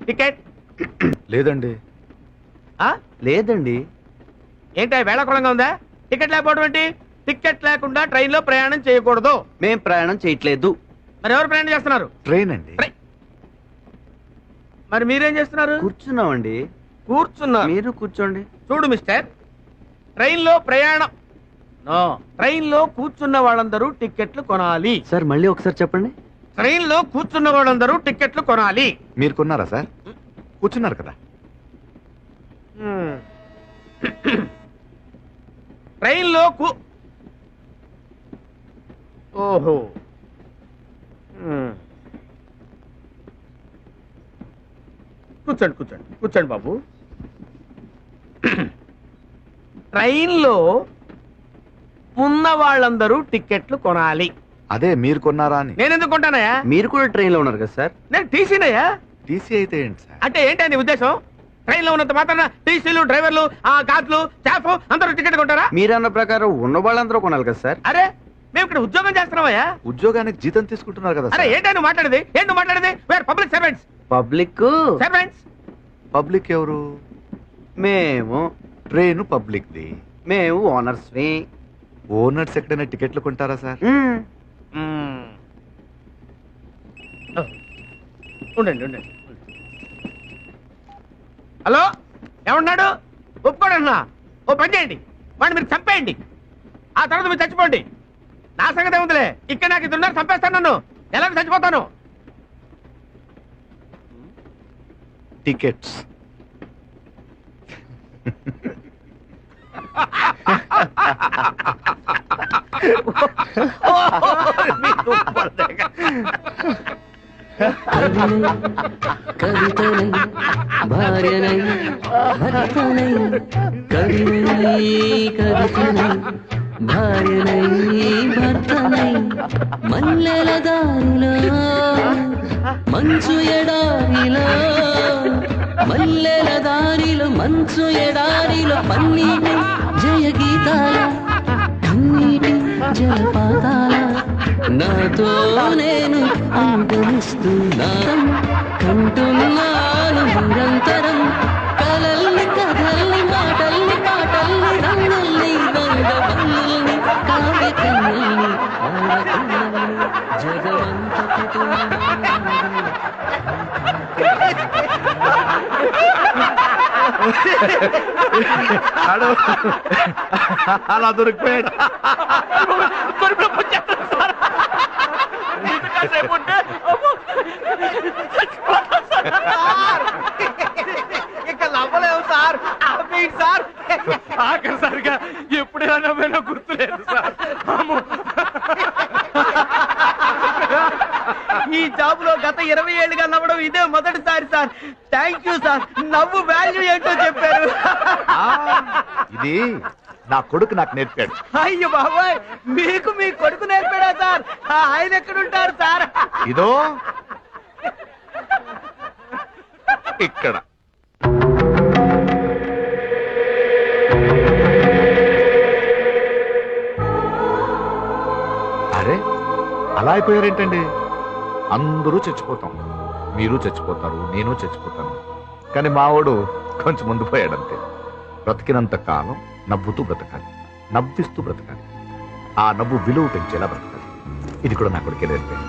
Ticket లేదండి. లేదండి. ఏంటి వేళాకుళంగా ఉందా? టికెట్ లేకపోవడం ఏంటి? టికెట్ లేకుండా ట్రైన్ లో ప్రయాణం చేయకూడదు. మేం ప్రయాణం చేయట్లేదు. మరి ఎవరు ప్రయాణం చేస్తున్నారు? ట్రైన్ అండి. మరి మీరేం చేస్తున్నారు? కూర్చున్నామండి. కూర్చున్నారు. మీరు కూర్చోండి. చూడు మిస్టర్, ట్రైన్ లో ప్రయాణం ట్రైన్ లో కూర్చున్న వాళ్ళందరూ టికెట్లు కొనాలి. సార్ మళ్ళీ ఒకసారి చెప్పండి. ట్రైన్ లో కూర్చున్న వాళ్ళందరూ టికెట్లు కొనాలి. మీరు కొన్నారా సార్? కూర్చున్నారు కదా. ట్రైన్ లో ఓహో కూర్చోండి కూర్చోండి కూర్చోండి బాబు. ట్రైన్ లో ఉన్న వాళ్ళందరూ టికెట్లు కొనాలి. అదే మీరు కొన్నారా అని. నేను ఎందుకు కొంటానయ్యా? మీరు కూడా ట్రైన్ లో ఉన్నారు కదా సార్. నేను టీసీనయ్యా. టీసీ అయితే ఏంటి సార్? అంటే ఏంటి నీ ఉద్దేశం? ట్రైన్ లో ఉన్నంత మాత్రాన టీసీలు, డ్రైవర్లు, కార్లు, స్టాఫ్ అందరూ టికెట్ కొంటారా? మీరన్న ప్రకారం ఉన్న వాళ్ళందరూ కొనాలి కదా సార్. అరే మేము ఇక్కడ ఉద్యోగం చేస్తున్నామయ్యా. ఉద్యోగానికి జీతం తీసుకుంటున్నారు కదా అరే సార్. ఏంటి నువ్వు మాట్లాడేది? ఏంటి మాట్లాడేది? Wear public servants. Public servants. Public ఎవరు? మేము. Train public the. మేము ఓనర్స్. ఓనర్స్ ఎక్కడైనా టికెట్లు కొంటారా సార్? ఉండండి ఉండండి. హలో, ఏమన్నాడు? ఒప్పుకోడన్నా. ఓ పని చేయండి, వాడిని మీరు చంపేయండి. ఆ తర్వాత మీరు చచ్చిపోండి. నా సంగతి ఏముందిలే. ఇక్కడ నాకు ఇద్దరున్నారు, చంపేస్తాను. నన్ను ఎలా చచ్చిపోతాను. టికెట్స్. కవితనై భార్యనై భర్తనై కవినై కవితనై భార్యనై భర్తనై మల్లెల దారిలో మంచు ఎడారిలో మల్లెల దారిలో మంచు ఎడారిలో పన్నీటి జయ గీతాల కన్నీటి జలపాతాల నాతో నేను అనుభవిస్తున్నాను కంటున్నాను నిరంతరం కలల్ని కథల్ని మాటల్ని పాటల్ని రంగుల్ని రంగవల్లుల్ని కావ్య కన్నుల్ని ఆడపిల్లల్ని జగమంతటితో అలా దొరికిపోయాడు. ఇక నవ్వలేవు సార్. సార్ ఆఖరిసారిగా ఎప్పుడైనా నవ్వేనా గుర్తులేదు సార్. ఈ జాబ్ లో గత 20 ఏళ్ళుగా నవ్వడం ఇదే మొదటిసారి సార్. Thank you sir. నవ్వు వాల్యూ ఏంటో చెప్పారు. ఇది నా కొడుకు నాకు నేర్పాడు. అయ్యో బాబాయ్, మీకు మీ కొడుకు నేర్పాడా సార్? ఆయన ఎక్కడుంటారు సార్? ఇదో ఇక్కడ. అరే అలా అయిపోయారేంటండి? అందరూ చచ్చిపోతాం. మీరు చచ్చిపోతారు, నేను చచ్చిపోతాను. కానీ మావాడు కొంచెం ముందు పోయాడంతే. బ్రతికినంత కాలం నవ్వుతూ బ్రతకాలి, నవ్విస్తూ బ్రతకాలి. ఆ నవ్వు విలువ పెంచేలా బ్రతకాలి. ఇది కూడా నా కొడుకే నేర్పాడు.